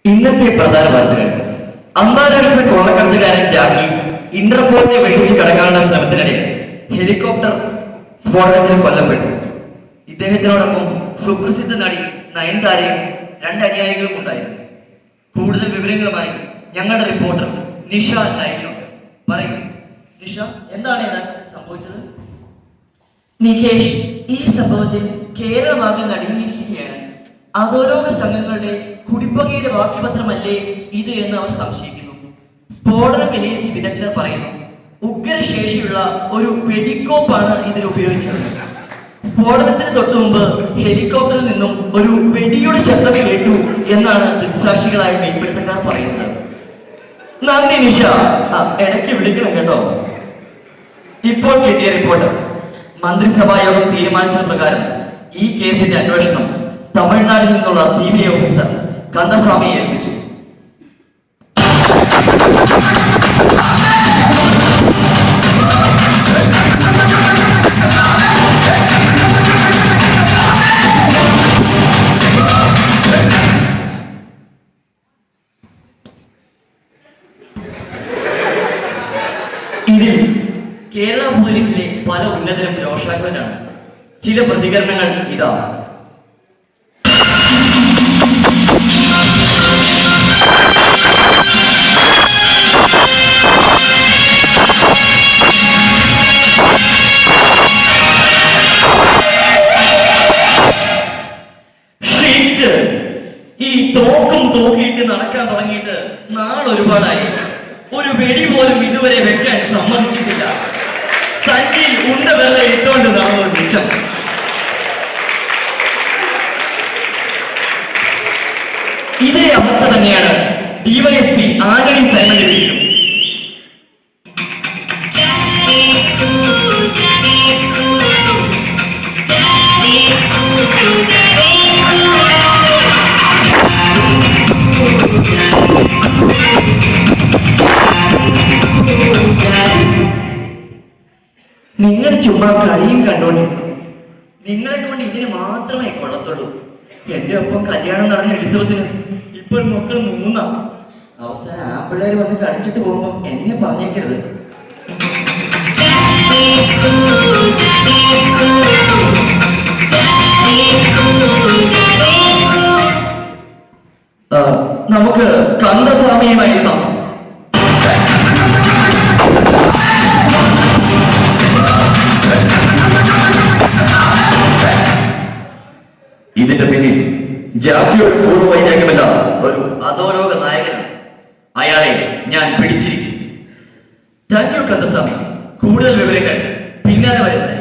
ഇന്നത്തെ പ്രധാന വാർത്തകൾ. അന്താരാഷ്ട്ര കൊള്ളക്കടത്തുകാരൻ ജാക്കി ഇന്റർപോളിനെ വെട്ടിച്ച് കടക്കാനുള്ള ശ്രമത്തിനിടെ ഹെലികോപ്റ്റർ സ്ഫോടനത്തിൽ കൊല്ലപ്പെട്ടു. ഇദ്ദേഹത്തിനോടൊപ്പം സുപ്രസിദ്ധ നടി നയൻതാരയും രണ്ട് അനുയായികളും ഉണ്ടായിരുന്നു. കൂടുതൽ വിവരങ്ങളുമായി ഞങ്ങളുടെ റിപ്പോർട്ടർ നിഷ ലൈവിലുണ്ട്. പറയൂ നിഷ, എന്താണ് യഥാർത്ഥത്തിൽ സംഭവിച്ചത്? നികേഷ്, ഈ സംഭവത്തിൽ കേരളമാകെ നടുങ്ങിയിരിക്കുകയാണ്. അധോലോക സംഘങ്ങളുടെ കുടിപ്പകയുടെ ബാക്കിപത്രമല്ലേ ഇത് എന്ന് അവർ സംശയിക്കുന്നു. സ്ഫോടന വിലയിരുത്തി വിദഗ്ധർ പറയുന്നു ഉഗ്രശേഷിയുള്ള ഒരു വെടിക്കോപ്പാണ് ഇതിൽ ഉപയോഗിച്ചത്. സ്ഫോടനത്തിന് തൊട്ടു മുമ്പ് ഹെലികോപ്റ്ററിൽ നിന്നും ഒരു വെടിയുടെ ശബ്ദം കേട്ടു എന്നാണ് ദൃക്സാക്ഷികളായ മേൽപ്പിടുത്തക്കാർ പറയുന്നത്. നന്ദി നിഷ, ഇടയ്ക്ക് വിളിക്കണം കേട്ടോ. ഇപ്പോൾ കിട്ടിയ റിപ്പോർട്ട്, മന്ത്രിസഭാ യോഗം തീരുമാനിച്ചത് പ്രകാരം ഈ കേസിന്റെ അന്വേഷണം തമിഴ്നാട്ടിൽ നിന്നുള്ള CBI ഓഫീസർ കന്ദസ്വാമിയെ ഏൽപ്പിച്ചു. ഇതിൽ കേരള പോലീസിലെ പല ഉന്നതരും രോഷാകുലരാണ്. ചില പ്രതികരണങ്ങൾ ഇതാ. ഈ തോക്കും തൂക്കിയിട്ട് നടക്കാൻ തുടങ്ങിയിട്ട് നാളൊരുപാടായി. ഒരു വെടി പോലും ഇതുവരെ വെക്കാൻ സമ്മതിച്ചിട്ടില്ല. സഞ്ചിയിൽ ഉണ്ട വെറുതെ ഇട്ടുകൊണ്ട് നടന്നു മിച്ചം. ഇതേ അവസ്ഥ തന്നെയാണ് DYSP ആന്റണി സൈമന്റെ വീട്ടിലും. നിങ്ങൾ ചുമ്മാ കളിയും കണ്ടുകൊണ്ടിരുന്നു. നിങ്ങളെ കൊണ്ട് ഇതിന് മാത്രമേ കൊള്ളത്തുള്ളൂ. എന്റെ ഒപ്പം കല്യാണം നടന്ന എലിസബത്തിന് ഇപ്പോൾ മക്കൾ 3. അവസാനം ആ പിള്ളേർ വന്ന് കളിച്ചിട്ട് പോകുമ്പോ എന്നെ പറഞ്ഞേക്കരുത്. നമുക്ക് കന്ദസ്വാമിയുമായി സംസാരിക്കാം. ഇതിന്റെ പിന്നിൽ ജാക്കിയുടെ പൂർവ്വ വൈരാഗ്യമല്ല, ഒരു അധോലോക നായകനാണ്. അയാളെ ഞാൻ പിടിച്ചിരിക്കും. Thank you Kandaswamy. കൂടുതൽ വിവരങ്ങൾ പിന്നാലെ വരുന്നതായി.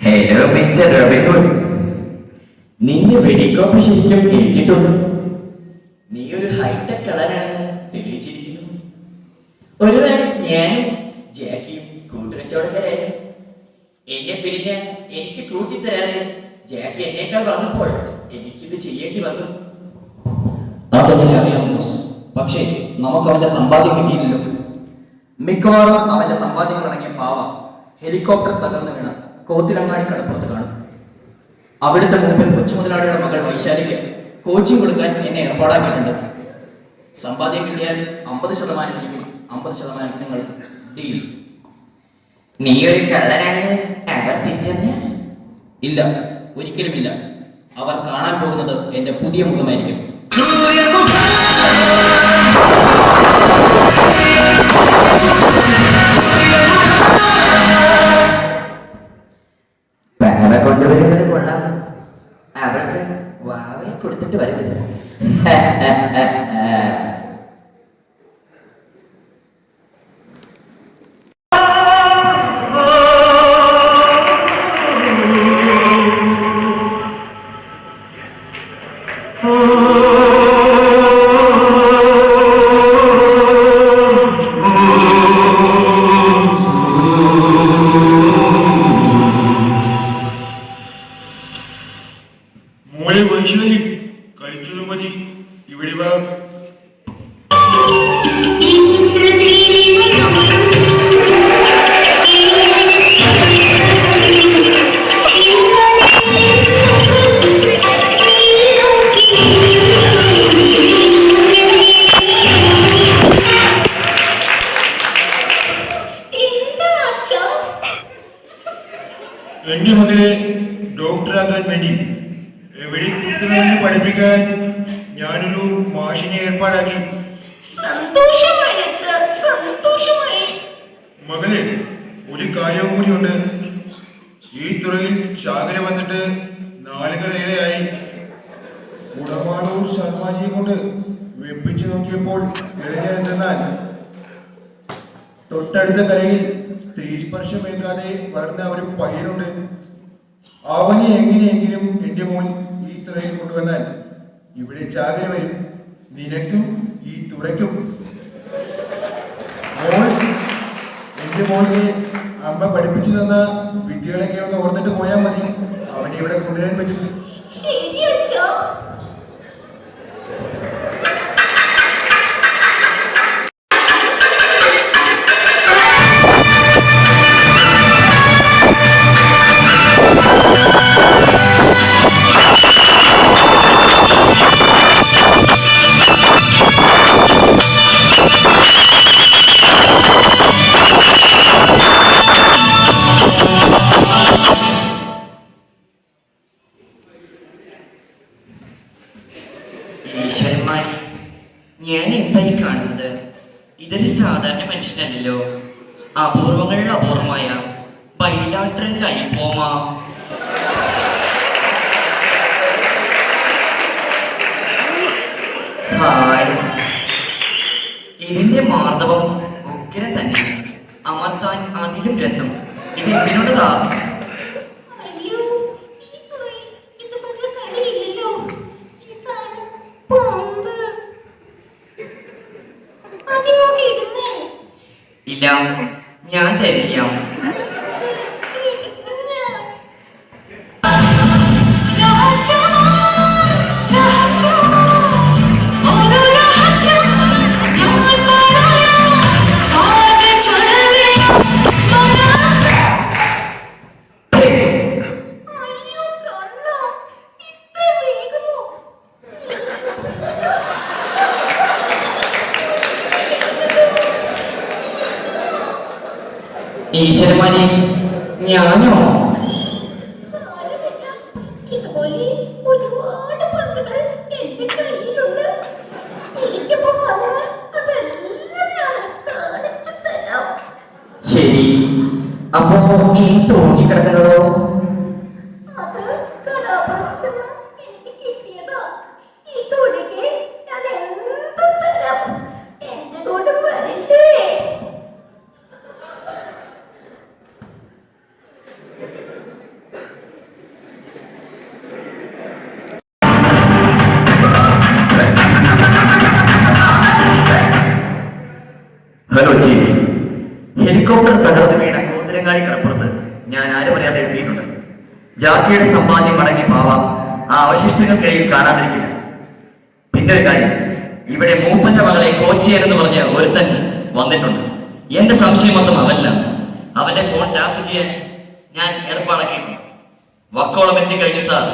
ഹലോ മിസ്റ്റർ റോബിൻഹുഡ്, നിന്റെ വെടിക്കോപ്പ് ശരിക്കും ഏറ്റിട്ടുണ്ട്. നീ ഒരു ഹൈടെക് കളറാണെന്ന് തെളിയിച്ചിരിക്കുന്നു. ഒരു നാൾ ഞാനും ജാക്കിയും കൂട്ടുകച്ചവടക്കാരായിരുന്നു. എന്നെ പിരിഞ്ഞ് എനിക്ക് കൂട്ടിത്തരാതെ ജാക്കി എന്നേക്കാൾ വളർന്നപ്പോൾ എനിക്കിത് ചെയ്യേണ്ടി വന്നു. അതെന്നെ അറിയാം ബോസ്. പക്ഷേ നമുക്ക് അവന്റെ സമ്പാദ്യം കിട്ടിയില്ലല്ലോ. മിക്കവാറും അവന്റെ സമ്പാദ്യങ്ങൾ അടങ്ങിയ പാവ ഹെലികോപ്റ്റർ തകർന്നു വീണ കോത്തിലങ്ങാടി കടപ്പുറത്ത് കാണും. അവിടുത്തെ മൂപ്പൻ കൊച്ചുമുതലാളിയുടെ മകൾ വൈശാലിക്ക് കോച്ചിങ് കൊടുക്കാൻ എന്നെ ഏർപ്പാടാക്കിയിട്ടുണ്ട്. സമ്പാദ്യം കിട്ടിയാൽ 50% എനിക്കും 50% നിങ്ങൾ. ഡീൽ. നീ ഒരു കള്ളനാണ് അവർ തിരിച്ചറിഞ്ഞ? ഇല്ല, ഒരിക്കലുമില്ല. അവർ കാണാൻ പോകുന്നത് എന്റെ പുതിയ മുഖമായിരിക്കും. പാവ കൊണ്ടുവരുന്നത് കൊള്ളാം. അവൾക്ക് വാവയെ കൊടുത്തിട്ട് വരുന്നത്. പഠിക്കാൻ ഞാനൊരു മാഷിനെ ഏർപ്പാടാക്കി. സന്തോഷമായി അച്ഛാ, സന്തോഷമായി. മകളെ, ഒരു കാര്യവും കൂടിയുണ്ട്. ഈ തുറയിൽ ശാഖര വന്നിട്ട് 4 ഉടമാടൂർ ശർമാജിയെ കൊണ്ട് വെപ്പിച്ചു നോക്കിയപ്പോൾ തെളിഞ്ഞ എന്തെന്നാൽ തൊട്ടടുത്ത കരയിൽ സ്ത്രീ സ്പർശമേക്കാതെ വളർന്ന ഒരു പയ്യനുണ്ട്. അവനെ എങ്ങനെയെങ്കിലും എന്റെ മോൻ ഈ തുറയിൽ കൊണ്ടുവന്നാൽ ഇവിടെ ചാകര വരും, നിനക്കും ഈ തുറയ്ക്കും. മോൾ, എന്റെ മോളിനെ അമ്മ പഠിപ്പിച്ചു തന്ന വിദ്യകളൊക്കെ ഒന്ന് ഓർത്തിട്ട് പോയാൽ മതി. അവനെ ഇവിടെ കൊണ്ടുവരാൻ പറ്റും. ശരി അച്ഛാ. ഈശ്വരന്മാരെ, ഞാൻ എന്തായി കാണുന്നത്? ഇതൊരു സാധാരണ മനുഷ്യനല്ലല്ലോ. അപൂർവങ്ങളിൽ അപൂർവമായ ബൈലാട്രൽ ലൈപ്പോമ. ഹായ്. ഇതിന്റെ മാർദ്ദവം ഉഗ്രം തന്നെ, അമർത്താൻ അതിലും രസം. ഇത് എന്തിനുള്ളതാ? അയ്യോ, ഈ തുറയിൽ ഇതുപോലെ കളിയില്ലല്ലോ. ഇതാണ് പാമ്പ്. അതിനോട് ഇടുന്നേ. ഇല്ല, ഞാൻ തരില്ല. അയ്യോ കള്ള, ഇത്ര വേഗമോ? ഈശ്വരന്മാരെ, ഞാനോ? സാരമില്ല, ഇതുപോലെ ഒരുപാട് പന്തുകൾ എന്റെ കയ്യിലുണ്ട്. എനിക്കിപ്പോ വന്നാൽ അതെല്ലാം ഞാൻ നിനക്ക് കാണിച്ചു തരാം. ശരി, അപ്പോ ഈ തൂങ്ങിക്കിടക്കുന്നതോ? അത് കടാപ്പുറത്ത് നിന്ന് എനിക്ക് കിട്ടിയതാ. ഇതൊഴികെ ഞാൻ എന്തും തരാം. എന്റെ കൂടെ വരില്ലേ? ഹലോ ചീഫ്, ഹെലികോപ്റ്റർ തകർന്നു വീണ കോത്തിരങ്ങാടി കടപ്പുറത്ത് ഞാൻ ആരും അറിയാതെ എത്തിയിട്ടുണ്ട്. ജാക്കിയുടെ സമ്പാദ്യം മടങ്ങി പാവാം ആ അവശിഷ്ടങ്ങൾക്കിടയിൽ കാണാതിരിക്കില്ല. പിന്നെ ഒരു കാര്യം, ഇവിടെ മൂപ്പന്റെ മകളെ കോച്ചിയൻ എന്ന് പറഞ്ഞ ഒരുത്തൻ വന്നിട്ടുണ്ട്. എന്റെ സംശയം മൊത്തം അവനിലാണ്. അവന്റെ ഫോൺ ടാപ്പ് ചെയ്യാൻ ഞാൻ ഏർപ്പാടാക്കിയിട്ടുണ്ട്. വക്കോളം എത്തിക്കഴിഞ്ഞു സാർ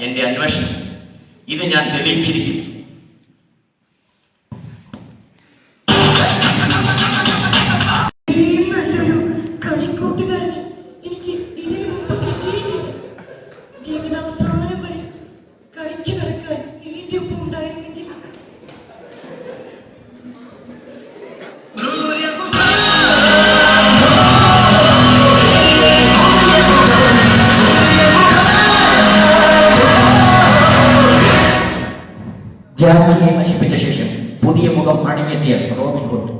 എന്റെ അന്വേഷണം. ഇത് ഞാൻ തെളിയിച്ചിരിക്കും. നല്ലൊരു കളിക്കൂട്ടുകാരനെ എനിക്ക് ഇതിനു മുമ്പ് കിട്ടിയിട്ടില്ല. ജീവിതാവസാനം വരെ കളിച്ചു കളിക്കാൻ ഇതിന്റെ ഒപ്പം ഉണ്ടായിരുന്നെങ്കിൽ. ജാക്കിയെ നശിപ്പിച്ച ശേഷം പുതിയ മുഖം അണിഞ്ഞെത്തിയ റോബിൻ ഹുഡ്.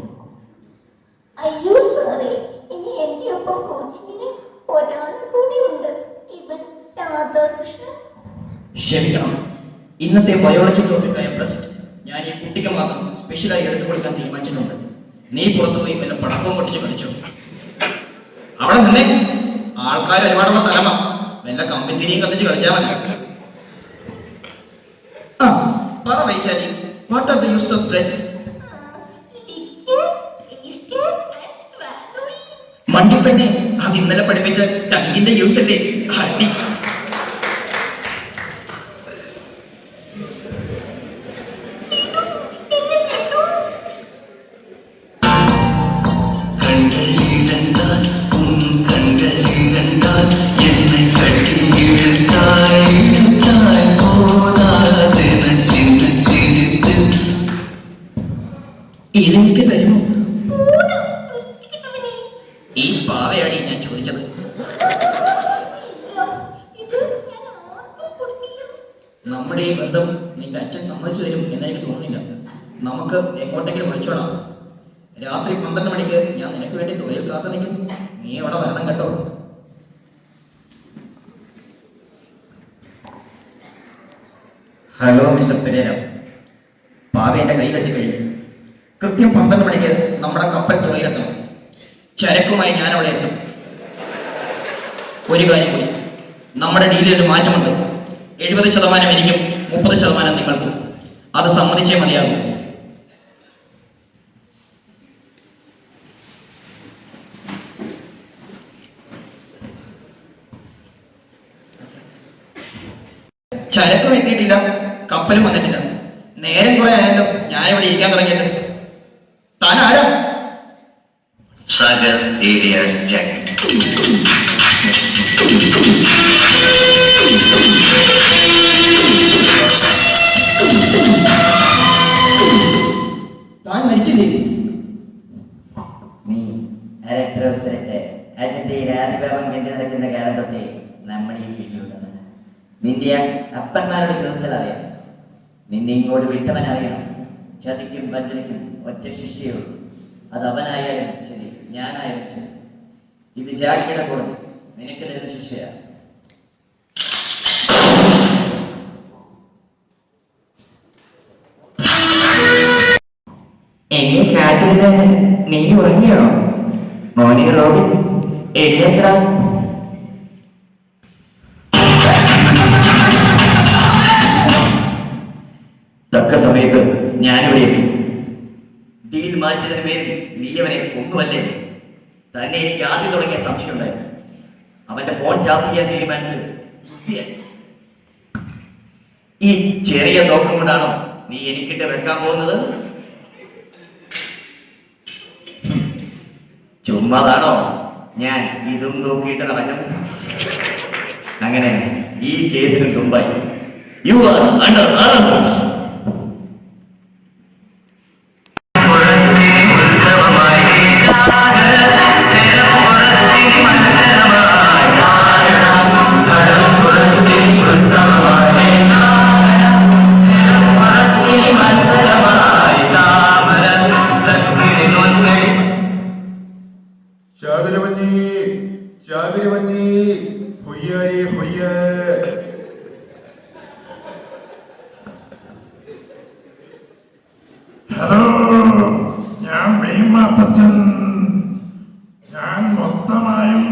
അയ്യോ സാറേ, ഇനി എന്റെ ഒപ്പം കോച്ചിങ്ങിന് ഒരാളും കൂടി ഉണ്ട്. ഇവൻ രാധാകൃഷ്ണൻ. ക്ഷമിക്കണം, ഇന്നത്തെ ബയോളജി ടോപ്പിക്കായ ബ്രസ്റ്റ് ഞാൻ ഈ കുട്ടിക്ക് മാത്രം സ്പെഷ്യലായി എടുത്തു കൊടുക്കാൻ തീരുമാനിച്ചിട്ടുണ്ട്. നീ പുറത്തുപോയി വല്ല പടക്കവും പൊട്ടിച്ച് കളിച്ചു. അവിടെ നിന്നേ, ആൾക്കാർ ഒരുപാടുള്ള സ്ഥലമാ. വല്ല കമ്പിത്തിരിയും കത്തിച്ച് കളിച്ചാൽ മതി. ആ, പറ Vaishali, what are the use of breast? മണ്ടിപ്പെണ്ണെ, അത് ഇന്നലെ പഠിപ്പിച്ച ടങ്ങിന്റെ യൂസ് അല്ലേ? അടി. என்னை கட்டி இழுத்தாய் போதாதென അച്ഛൻ സമ്മതിച്ചു തരും എന്നെനിക്ക് തോന്നുന്നില്ല. നമുക്ക് എങ്ങോട്ടെങ്കിലും ഒളിച്ചോടാം. രാത്രി 12 മണിക്ക് ഞാൻ നിനക്ക് വേണ്ടി തുറയിൽ കാത്തു നിൽക്കും. നീ അവിടെ വരണം കേട്ടോ. ഹലോ മിസ്റ്റർ പെരേര, പാവ എൻ്റെ കയ്യിലെത്തി കഴിഞ്ഞു. കൃത്യം 12 മണിക്ക് നമ്മുടെ കപ്പൽ തുറയിലെത്തണം. ചരക്കുമായി ഞാൻ അവിടെ എത്തും. ഒരു കാര്യം കൂടി, നമ്മുടെ ഡീലിൽ ഒരു മാറ്റമുണ്ട്. 70% എനിക്കും 30% നിങ്ങൾക്കും. അത് സമ്മതിച്ചേ മതിയാകും. ചരക്കും എത്തിയിട്ടില്ല, കപ്പലും വന്നിട്ടില്ല. നേരം കുറെ ആയല്ലോ ഞാനിവിടെ ഇരിക്കാൻ തുടങ്ങിയിട്ട്. താൻ ആരാ? Sagar areas Jack. താൻ മരിച്ചില്ലേ? നീ അരക്ഷരവസരത്തെ അജന്തയിൽ ആദിഭാവം കണ്ടു നടക്കുന്ന കാലം തൊട്ടേ നമ്മൾ ഈ ഫീൽഡിലുണ്ടെന്ന് നിന്റെ അപ്പന്മാരോട് ചോദിച്ചാൽ അറിയാം. നിന്നെ ഇങ്ങോട്ട് വിട്ടവൻ അറിയണം. ചതിക്കും വഞ്ചനയ്ക്കും ഒറ്റ ശിക്ഷയേ ഉള്ളൂ. അത് അവനായാലും ശരി, ഞാനായാലും ശരി. ഇത് ജാക്കിയുടെ കൂടെ നിനക്ക് തരുന്ന ശിക്ഷയാണ്. എന്നെ കാത്തിരുന്ന് നീ ഉറങ്ങിയോ മോനി റോബിൻ? എഴുന്നേക്കടാ. തക്ക സമയത്ത് ഞാനിവിടെ എത്തി. ഡീൽ മാറ്റിയതിന് പേരിൽ നീ അവനെ കൊന്നുവല്ലേ? തന്നെ എനിക്ക് ആദ്യം തുടങ്ങിയ സംശയം ഉണ്ടായിരുന്നു. അവന്റെ ഫോൺ ടാപ്പ് ചെയ്യാൻ തീരുമാനിച്ച് ബുദ്ധിയായി. ഈ ചെറിയ തോക്കം കൊണ്ടാണോ നീ എനിക്കിട്ട് വെക്കാൻ പോകുന്നത്? ചുമ്മാതാണോ ഞാൻ ഇതും നോക്കിയിട്ട് നടക്കുന്നത്? അങ്ങനെ ഈ കേസിന് തുമ്പായി. You are under arrest. ചാകരവഞ്ഞി ഹൊയ്യാരി ഹൊയ്യ. ഹലോ, ഞാൻ ഭീമാത്തച്ഛൻ. ഞാൻ മൊത്തമായും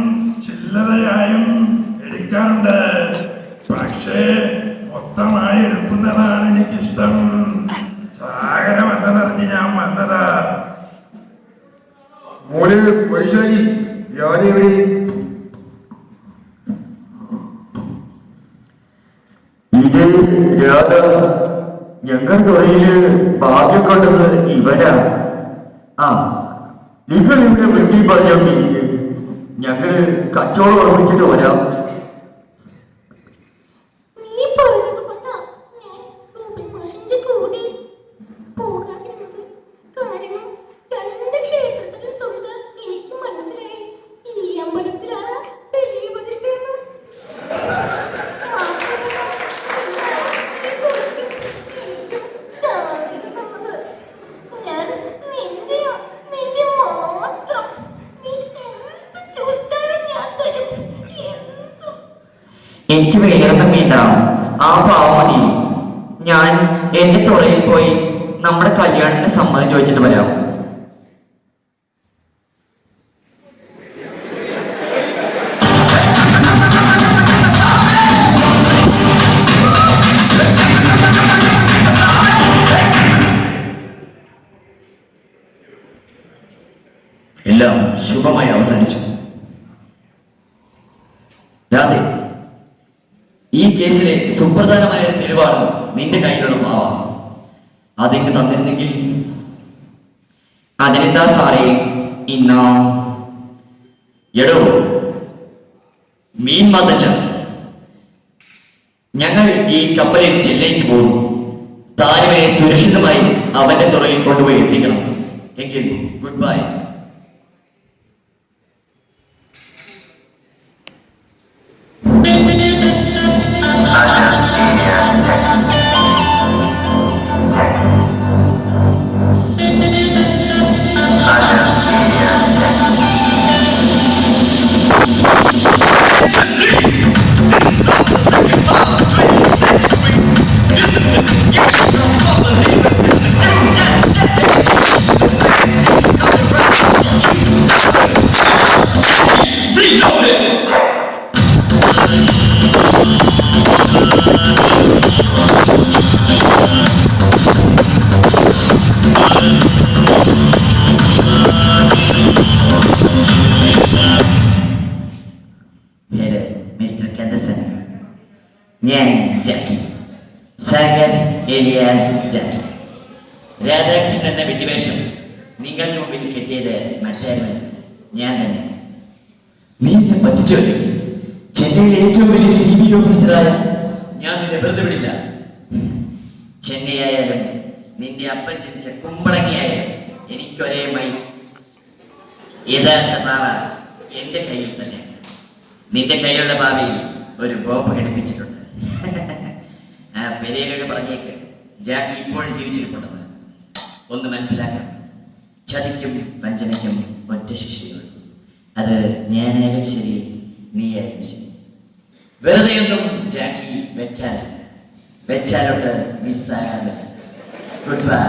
ചില്ലറയായും എടുക്കാറുണ്ട്. പക്ഷേ മൊത്തമായി എടുക്കുന്നതാണ് എനിക്കിഷ്ടം. ചാകര വന്നതറിഞ്ഞ് ഞാൻ വന്നതാ. മോന് വൈശാലി രാധെവിടെ? ഇത് രാധ. ഞങ്ങൾ തൊഴില് ഭാഗ്യം കൊണ്ടത് ഇവരാ. ആ, നിങ്ങൾ ഇവിടെ വീട്ടിൽ പറഞ്ഞൊക്കെ ഇരിക്കെ. ഞങ്ങള് കച്ചവടം ഉറപ്പിച്ചിട്ട് വരാം. നീ പറഞ്ഞത് കൊണ്ടാ ഞാൻ റൂബിൻ മാഷിന്റെ കൂടെ പോകാതിരുന്നത്. കാരണം 2 ക്ഷേത്രത്തിൽ തൊഴുത് എനിക്ക് മനസ്സിലായി ഈ അമ്പലത്തിലാണ് വലിയ പ്രതിഷ്ഠയെന്ന്. ഞാൻ നിന്റെ മാത്രം. നീ എന്ത് ചോദിച്ചാലും ഞാൻ തരും. എന്തും. എനിക്ക് വേണം മീതാ ആ പാവമതി. ഞാൻ എന്റെ തുറയിൽ പോയി നമ്മുടെ കല്യാണത്തിന് സമ്മതം ചോദിച്ചിട്ട് വരാം. എല്ലാം ശുഭമായി അവസാനിച്ചു. രാധേ, ഈ കേസിലെ സുപ്രധാനമായ ഒരു തെളിവാണ് നിന്റെ കയ്യിലുള്ള പാവ. അതെനിക്ക് തന്നിരുന്നെങ്കിൽ. അതിനെന്താ സാറേ ഇന്നാ? എടോ മീൻ മാത്തച്ഛൻ, ഞങ്ങൾ ഈ കപ്പലിൽ ചെന്നൈക്ക് പോകുന്നു. താനുവിനെ സുരക്ഷിതമായി അവന്റെ തുറയിൽ കൊണ്ടുപോയി എത്തിക്കണം. എങ്കിൽ ഗുഡ് ബൈ. ഏലിയാസ് ജാക്കി. രാധാകൃഷ്ണൻ എന്ന വിഡ്ഢിവേഷം നിങ്ങൾക്ക് മുമ്പിൽ കിട്ടിയത് മറ്റാരുമല്ല, ഞാൻ തന്നെ. നീ എന്നെ പറ്റിച്ചു. ചെന്നൈയിലെ ഏറ്റവും വലിയ CBI ഓഫീസറായ ഞാൻ നിന്നെ വെറുതെ വിടില്ല. ചെന്നൈ ആയാലും നിന്റെ അപ്പൻ ജനിച്ച കുമ്പളങ്ങിയായാലും എനിക്കൊരേ മൈ. യഥാർത്ഥ പാവ എന്റെ കയ്യിൽ തന്നെ. നിന്റെ കയ്യിലുള്ള പാവയിൽ ഒരു ബോംബ് ഘടിപ്പിച്ചിട്ടുണ്ട്. ആ പെരേരയോട് പറഞ്ഞേക്ക് ജാക്കി ഇപ്പോഴും ജീവിച്ചിരിപ്പുണ്ടെന്ന്. ഒന്ന് മനസ്സിലാക്കണം, ചതിക്കും വഞ്ചനയ്ക്കും ഒറ്റ ശിക്ഷയുള്ളൂ. അത് ഞാനായാലും ശരി, നീയായാലും ശരി. വെറുതെ ഒന്നും ജാക്കി വെക്കാറില്ല, വെച്ചാലോട്ട് മിസ്സാകാറില്ല. Good bye.